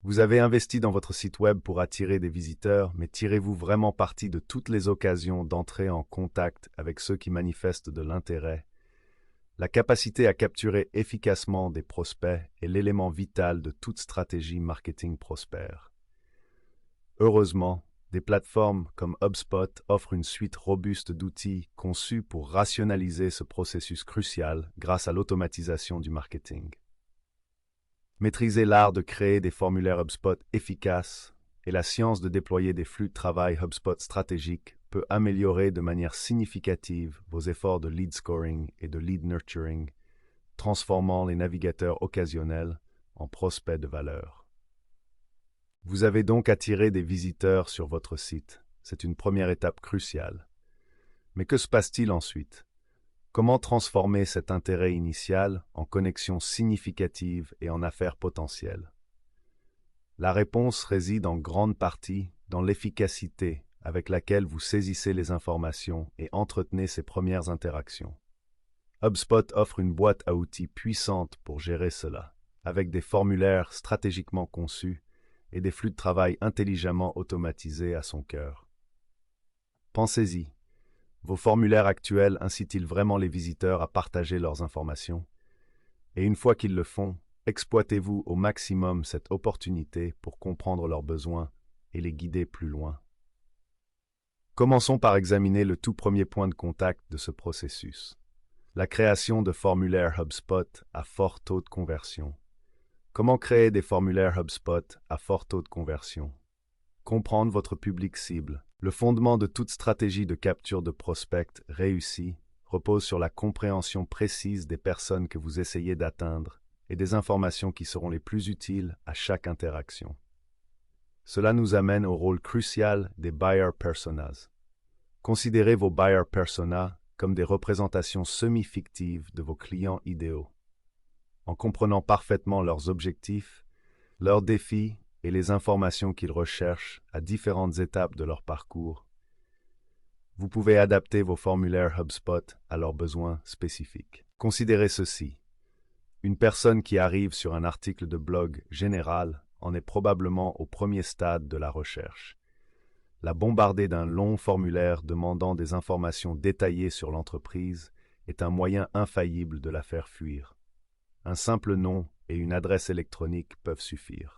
Vous avez investi dans votre site web pour attirer des visiteurs, mais tirez-vous vraiment parti de toutes les occasions d'entrer en contact avec ceux qui manifestent de l'intérêt? La capacité à capturer efficacement des prospects est l'élément vital de toute stratégie marketing prospère. Heureusement, des plateformes comme HubSpot offrent une suite robuste d'outils conçus pour rationaliser ce processus crucial grâce à l'automatisation du marketing. Maîtriser l'art de créer des formulaires HubSpot efficaces et la science de déployer des flux de travail HubSpot stratégiques peut améliorer de manière significative vos efforts de lead scoring et de lead nurturing, transformant les navigateurs occasionnels en prospects de valeur. Vous avez donc attiré des visiteurs sur votre site. C'est une première étape cruciale. Mais que se passe-t-il ensuite? Comment transformer cet intérêt initial en connexion significative et en affaires potentielles? La réponse réside en grande partie dans l'efficacité avec laquelle vous saisissez les informations et entretenez ces premières interactions. HubSpot offre une boîte à outils puissante pour gérer cela, avec des formulaires stratégiquement conçus et des flux de travail intelligemment automatisés à son cœur. Pensez-y, vos formulaires actuels incitent-ils vraiment les visiteurs à partager leurs informations? Et une fois qu'ils le font, exploitez-vous au maximum cette opportunité pour comprendre leurs besoins et les guider plus loin. Commençons par examiner le tout premier point de contact de ce processus. La création de formulaires HubSpot à fort taux de conversion. Comment créer des formulaires HubSpot à fort taux de conversion? Comprendre votre public cible. Le fondement de toute stratégie de capture de prospects réussie repose sur la compréhension précise des personnes que vous essayez d'atteindre et des informations qui seront les plus utiles à chaque interaction. Cela nous amène au rôle crucial des buyer personas. Considérez vos buyer personas comme des représentations semi-fictives de vos clients idéaux. En comprenant parfaitement leurs objectifs, leurs défis et les informations qu'ils recherchent à différentes étapes de leur parcours, vous pouvez adapter vos formulaires HubSpot à leurs besoins spécifiques. Considérez ceci. Une personne qui arrive sur un article de blog général en est probablement au premier stade de la recherche. La bombarder d'un long formulaire demandant des informations détaillées sur l'entreprise est un moyen infaillible de la faire fuir. Un simple nom et une adresse électronique peuvent suffire.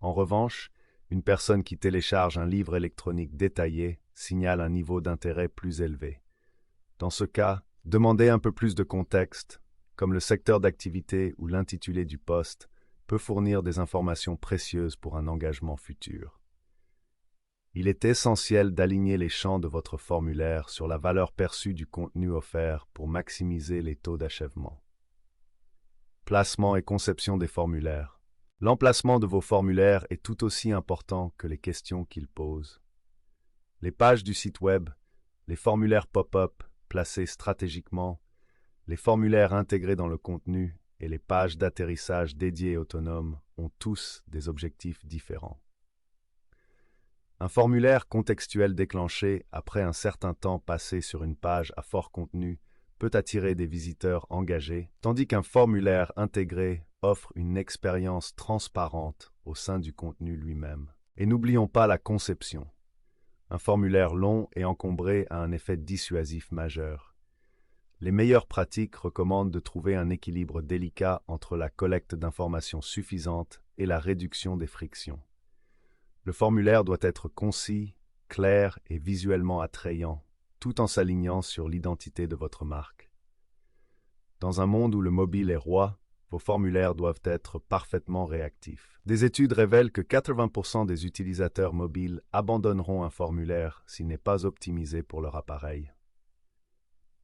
En revanche, une personne qui télécharge un livre électronique détaillé signale un niveau d'intérêt plus élevé. Dans ce cas, demandez un peu plus de contexte, comme le secteur d'activité ou l'intitulé du poste, peut fournir des informations précieuses pour un engagement futur. Il est essentiel d'aligner les champs de votre formulaire sur la valeur perçue du contenu offert pour maximiser les taux d'achèvement. Placement et conception des formulaires. L'emplacement de vos formulaires est tout aussi important que les questions qu'ils posent. Les pages du site web, les formulaires pop-up placés stratégiquement, les formulaires intégrés dans le contenu et les pages d'atterrissage dédiées et autonomes ont tous des objectifs différents. Un formulaire contextuel déclenché après un certain temps passé sur une page à fort contenu peut attirer des visiteurs engagés, tandis qu'un formulaire intégré offre une expérience transparente au sein du contenu lui-même. Et n'oublions pas la conception. Un formulaire long et encombré a un effet dissuasif majeur. Les meilleures pratiques recommandent de trouver un équilibre délicat entre la collecte d'informations suffisantes et la réduction des frictions. Le formulaire doit être concis, clair et visuellement attrayant, tout en s'alignant sur l'identité de votre marque. Dans un monde où le mobile est roi, vos formulaires doivent être parfaitement réactifs. Des études révèlent que 80% des utilisateurs mobiles abandonneront un formulaire s'il n'est pas optimisé pour leur appareil.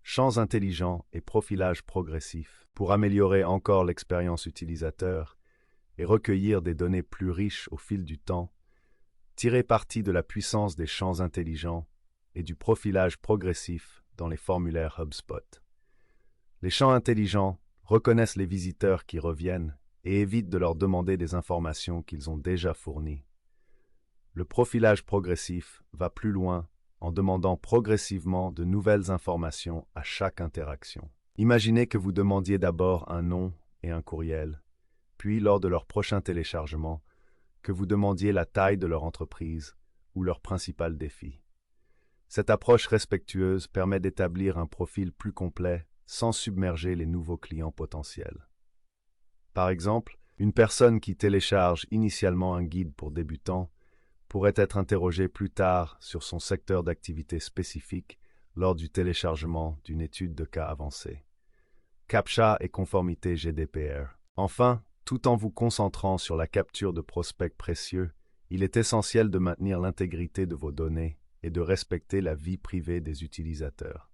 Champs intelligents et profilage progressif pour améliorer encore l'expérience utilisateur et recueillir des données plus riches au fil du temps. Tirez parti de la puissance des champs intelligents et du profilage progressif dans les formulaires HubSpot. Les champs intelligents reconnaissent les visiteurs qui reviennent et évitent de leur demander des informations qu'ils ont déjà fournies. Le profilage progressif va plus loin en demandant progressivement de nouvelles informations à chaque interaction. Imaginez que vous demandiez d'abord un nom et un courriel, puis lors de leur prochain téléchargement, que vous demandiez la taille de leur entreprise ou leur principal défi. Cette approche respectueuse permet d'établir un profil plus complet sans submerger les nouveaux clients potentiels. Par exemple, une personne qui télécharge initialement un guide pour débutants pourrait être interrogée plus tard sur son secteur d'activité spécifique lors du téléchargement d'une étude de cas avancée. CAPTCHA et conformité GDPR. Enfin, tout en vous concentrant sur la capture de prospects précieux, il est essentiel de maintenir l'intégrité de vos données et de respecter la vie privée des utilisateurs.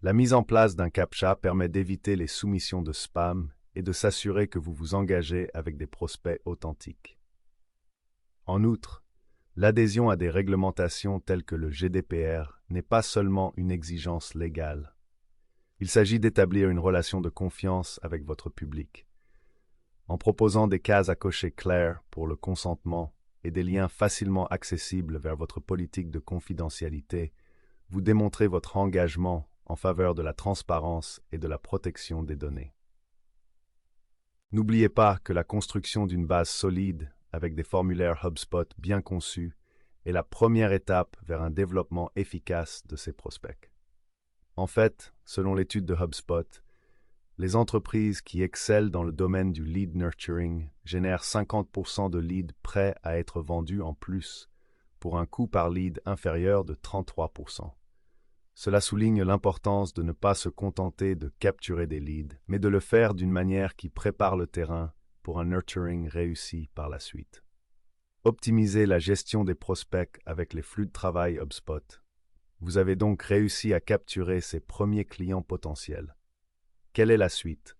La mise en place d'un CAPTCHA permet d'éviter les soumissions de spam et de s'assurer que vous vous engagez avec des prospects authentiques. En outre, l'adhésion à des réglementations telles que le GDPR n'est pas seulement une exigence légale. Il s'agit d'établir une relation de confiance avec votre public. En proposant des cases à cocher claires pour le consentement et des liens facilement accessibles vers votre politique de confidentialité, vous démontrez votre engagement en faveur de la transparence et de la protection des données. N'oubliez pas que la construction d'une base solide avec des formulaires HubSpot bien conçus est la première étape vers un développement efficace de ces prospects. En fait, selon l'étude de HubSpot, les entreprises qui excellent dans le domaine du lead nurturing génèrent 50% de leads prêts à être vendus en plus, pour un coût par lead inférieur de 33%. Cela souligne l'importance de ne pas se contenter de capturer des leads, mais de le faire d'une manière qui prépare le terrain pour un nurturing réussi par la suite. Optimisez la gestion des prospects avec les flux de travail HubSpot. Vous avez donc réussi à capturer ces premiers clients potentiels. Quelle est la suite?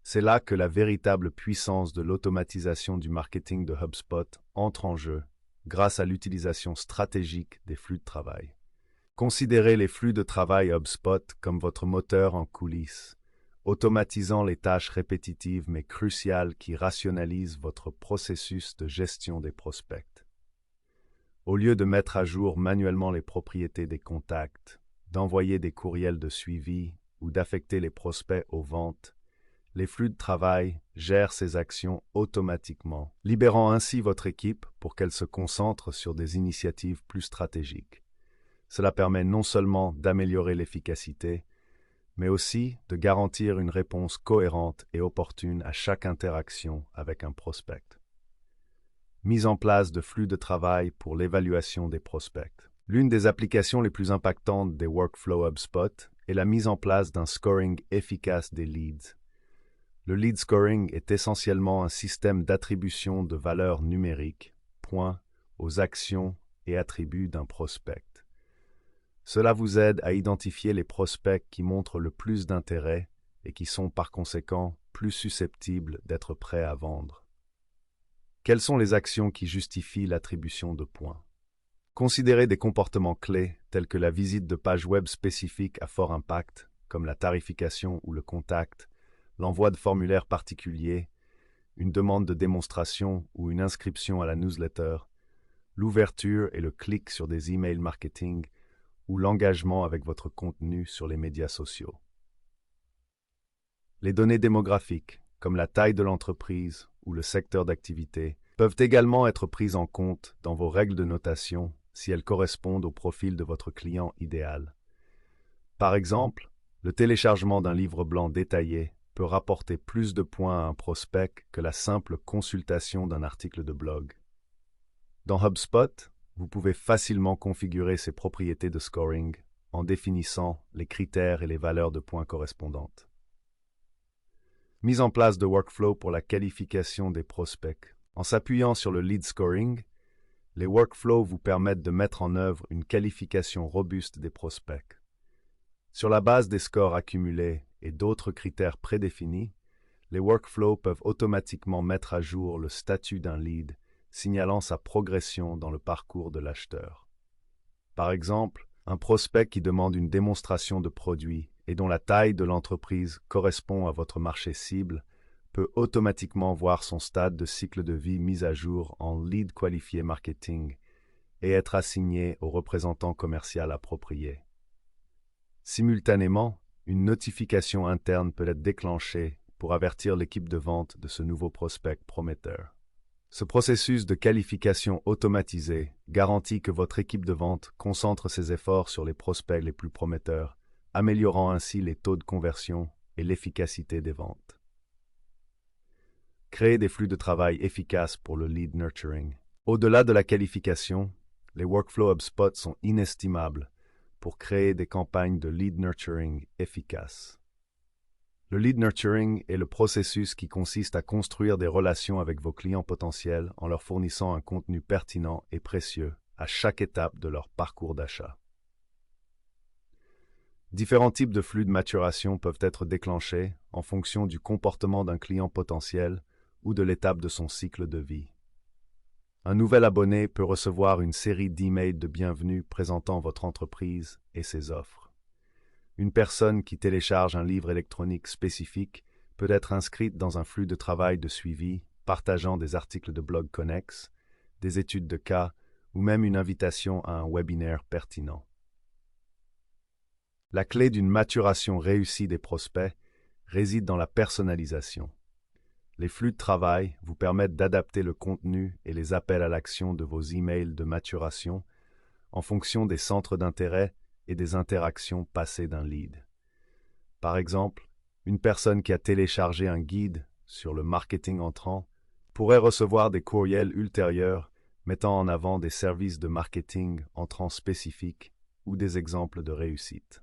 C'est là que la véritable puissance de l'automatisation du marketing de HubSpot entre en jeu grâce à l'utilisation stratégique des flux de travail. Considérez les flux de travail HubSpot comme votre moteur en coulisses, automatisant les tâches répétitives mais cruciales qui rationalisent votre processus de gestion des prospects. Au lieu de mettre à jour manuellement les propriétés des contacts, d'envoyer des courriels de suivi ou d'affecter les prospects aux ventes, les flux de travail gèrent ces actions automatiquement, libérant ainsi votre équipe pour qu'elle se concentre sur des initiatives plus stratégiques. Cela permet non seulement d'améliorer l'efficacité, mais aussi de garantir une réponse cohérente et opportune à chaque interaction avec un prospect. Mise en place de flux de travail pour l'évaluation des prospects. L'une des applications les plus impactantes des workflows HubSpot est la mise en place d'un scoring efficace des leads. Le lead scoring est essentiellement un système d'attribution de valeurs numériques, points, aux actions et attributs d'un prospect. Cela vous aide à identifier les prospects qui montrent le plus d'intérêt et qui sont par conséquent plus susceptibles d'être prêts à vendre. Quelles sont les actions qui justifient l'attribution de points? Considérez des comportements clés tels que la visite de pages web spécifiques à fort impact, comme la tarification ou le contact, l'envoi de formulaires particuliers, une demande de démonstration ou une inscription à la newsletter, l'ouverture et le clic sur des emails marketing ou l'engagement avec votre contenu sur les médias sociaux. Les données démographiques, comme la taille de l'entreprise ou le secteur d'activité, peuvent également être prises en compte dans vos règles de notation si elles correspondent au profil de votre client idéal. Par exemple, le téléchargement d'un livre blanc détaillé peut rapporter plus de points à un prospect que la simple consultation d'un article de blog. Dans HubSpot, vous pouvez facilement configurer ces propriétés de scoring en définissant les critères et les valeurs de points correspondantes. Mise en place de workflows pour la qualification des prospects. En s'appuyant sur le lead scoring, les workflows vous permettent de mettre en œuvre une qualification robuste des prospects. Sur la base des scores accumulés et d'autres critères prédéfinis, les workflows peuvent automatiquement mettre à jour le statut d'un lead, signalant sa progression dans le parcours de l'acheteur. Par exemple, un prospect qui demande une démonstration de produit et dont la taille de l'entreprise correspond à votre marché cible peut automatiquement voir son stade de cycle de vie mis à jour en lead qualifié marketing et être assigné au représentant commercial approprié. Simultanément, une notification interne peut être déclenchée pour avertir l'équipe de vente de ce nouveau prospect prometteur. Ce processus de qualification automatisé garantit que votre équipe de vente concentre ses efforts sur les prospects les plus prometteurs, améliorant ainsi les taux de conversion et l'efficacité des ventes. Créer des flux de travail efficaces pour le lead nurturing. Au-delà de la qualification, les workflows HubSpot sont inestimables pour créer des campagnes de lead nurturing efficaces. Le lead nurturing est le processus qui consiste à construire des relations avec vos clients potentiels en leur fournissant un contenu pertinent et précieux à chaque étape de leur parcours d'achat. Différents types de flux de maturation peuvent être déclenchés en fonction du comportement d'un client potentiel ou de l'étape de son cycle de vie. Un nouvel abonné peut recevoir une série d'emails de bienvenue présentant votre entreprise et ses offres. Une personne qui télécharge un livre électronique spécifique peut être inscrite dans un flux de travail de suivi, partageant des articles de blog connexes, des études de cas ou même une invitation à un webinaire pertinent. La clé d'une maturation réussie des prospects réside dans la personnalisation. Les flux de travail vous permettent d'adapter le contenu et les appels à l'action de vos emails de maturation en fonction des centres d'intérêt et des interactions passées d'un lead. Par exemple, une personne qui a téléchargé un guide sur le marketing entrant pourrait recevoir des courriels ultérieurs mettant en avant des services de marketing entrant spécifiques ou des exemples de réussite.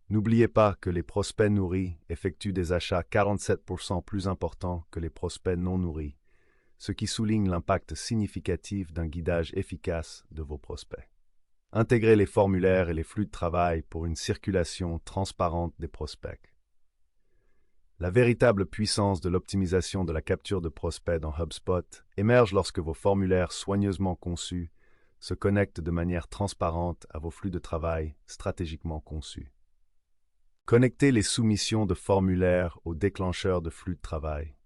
N'oubliez pas que les prospects nourris effectuent des achats 47% plus importants que les prospects non nourris, ce qui souligne l'impact significatif d'un guidage efficace de vos prospects. Intégrez les formulaires et les flux de travail pour une circulation transparente des prospects. La véritable puissance de l'optimisation de la capture de prospects dans HubSpot émerge lorsque vos formulaires soigneusement conçus se connectent de manière transparente à vos flux de travail stratégiquement conçus. Connectez les soumissions de formulaires aux déclencheurs de flux de travail.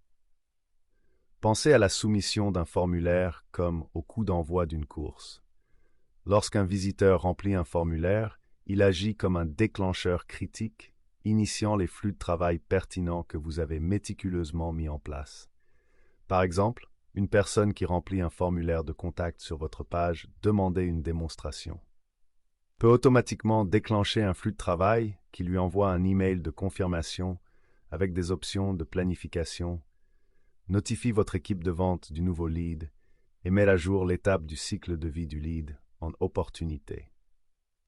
Pensez à la soumission d'un formulaire comme au coup d'envoi d'une course. Lorsqu'un visiteur remplit un formulaire, il agit comme un déclencheur critique, initiant les flux de travail pertinents que vous avez méticuleusement mis en place. Par exemple, une personne qui remplit un formulaire de contact sur votre page « Demandez une démonstration » peut automatiquement déclencher un flux de travail qui lui envoie un email de confirmation avec des options de planification, notifie votre équipe de vente du nouveau lead et met à jour l'étape du cycle de vie du lead en opportunité.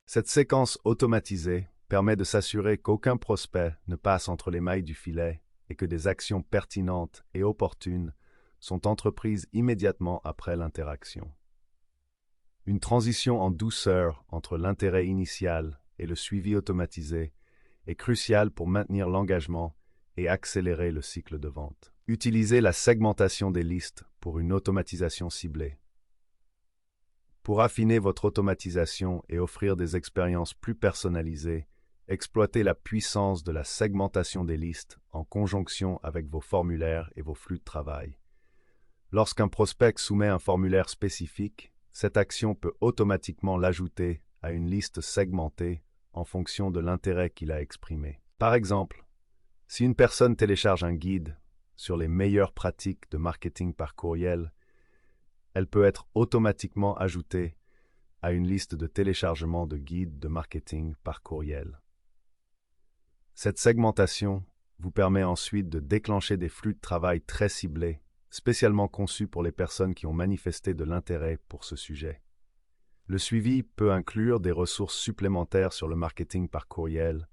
Cette séquence automatisée permet de s'assurer qu'aucun prospect ne passe entre les mailles du filet et que des actions pertinentes et opportunes sont entreprises immédiatement après l'interaction. Une transition en douceur entre l'intérêt initial et le suivi automatisé est cruciale pour maintenir l'engagement et accélérer le cycle de vente. Utilisez la segmentation des listes pour une automatisation ciblée. Pour affiner votre automatisation et offrir des expériences plus personnalisées, exploitez la puissance de la segmentation des listes en conjonction avec vos formulaires et vos flux de travail. Lorsqu'un prospect soumet un formulaire spécifique, cette action peut automatiquement l'ajouter à une liste segmentée en fonction de l'intérêt qu'il a exprimé. Par exemple, si une personne télécharge un guide sur les meilleures pratiques de marketing par courriel, elle peut être automatiquement ajoutée à une liste de téléchargement de guides de marketing par courriel. Cette segmentation vous permet ensuite de déclencher des flux de travail très ciblés, spécialement conçus pour les personnes qui ont manifesté de l'intérêt pour ce sujet. Le suivi peut inclure des ressources supplémentaires sur le marketing par courriel,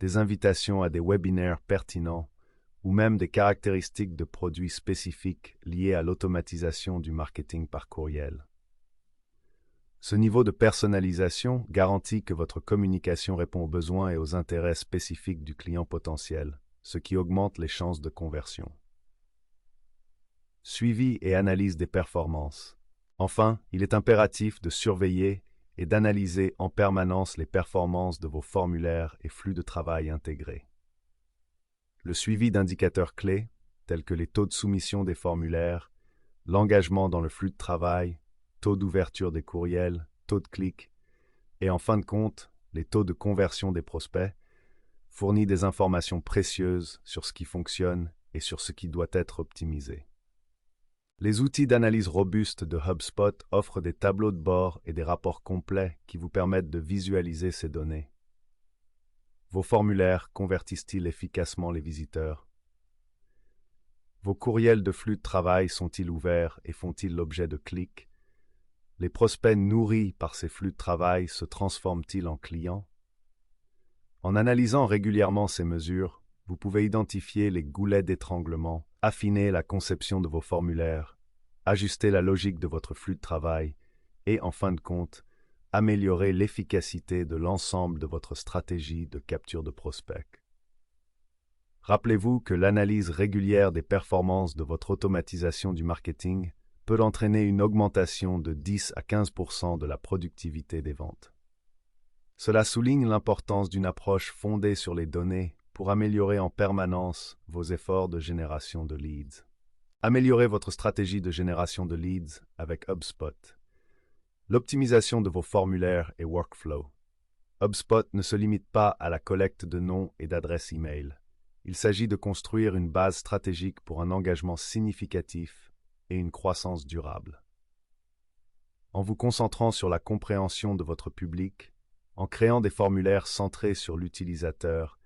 des invitations à des webinaires pertinents ou même des caractéristiques de produits spécifiques liées à l'automatisation du marketing par courriel. Ce niveau de personnalisation garantit que votre communication répond aux besoins et aux intérêts spécifiques du client potentiel, ce qui augmente les chances de conversion. Suivi et analyse des performances. Enfin, il est impératif de surveiller et d'analyser en permanence les performances de vos formulaires et flux de travail intégrés. Le suivi d'indicateurs clés, tels que les taux de soumission des formulaires, l'engagement dans le flux de travail, taux d'ouverture des courriels, taux de clics, et en fin de compte, les taux de conversion des prospects, fournit des informations précieuses sur ce qui fonctionne et sur ce qui doit être optimisé. Les outils d'analyse robustes de HubSpot offrent des tableaux de bord et des rapports complets qui vous permettent de visualiser ces données. Vos formulaires convertissent-ils efficacement les visiteurs? Vos courriels de flux de travail sont-ils ouverts et font-ils l'objet de clics? Les prospects nourris par ces flux de travail se transforment-ils en clients? En analysant régulièrement ces mesures, vous pouvez identifier les goulets d'étranglement, affiner la conception de vos formulaires, ajuster la logique de votre flux de travail et, en fin de compte, améliorer l'efficacité de l'ensemble de votre stratégie de capture de prospects. Rappelez-vous que l'analyse régulière des performances de votre automatisation du marketing peut entraîner une augmentation de 10 à 15% de la productivité des ventes. Cela souligne l'importance d'une approche fondée sur les données pour améliorer en permanence vos efforts de génération de leads. Améliorez votre stratégie de génération de leads avec HubSpot. L'optimisation de vos formulaires et workflows. HubSpot ne se limite pas à la collecte de noms et d'adresses e-mail. Il s'agit de construire une base stratégique pour un engagement significatif et une croissance durable. En vous concentrant sur la compréhension de votre public, en créant des formulaires centrés sur l'utilisateur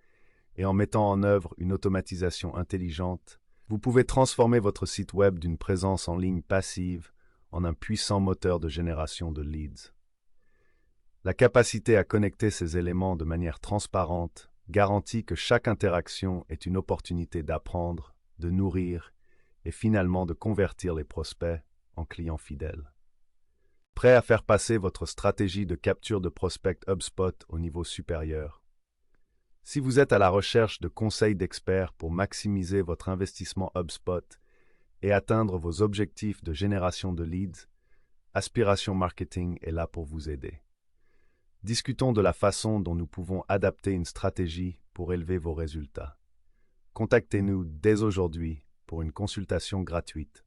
et en mettant en œuvre une automatisation intelligente, vous pouvez transformer votre site web d'une présence en ligne passive en un puissant moteur de génération de leads. La capacité à connecter ces éléments de manière transparente garantit que chaque interaction est une opportunité d'apprendre, de nourrir et finalement de convertir les prospects en clients fidèles. Prêt à faire passer votre stratégie de capture de prospects HubSpot au niveau supérieur? Si vous êtes à la recherche de conseils d'experts pour maximiser votre investissement HubSpot et atteindre vos objectifs de génération de leads, Aspiration Marketing est là pour vous aider. Discutons de la façon dont nous pouvons adapter une stratégie pour élever vos résultats. Contactez-nous dès aujourd'hui pour une consultation gratuite.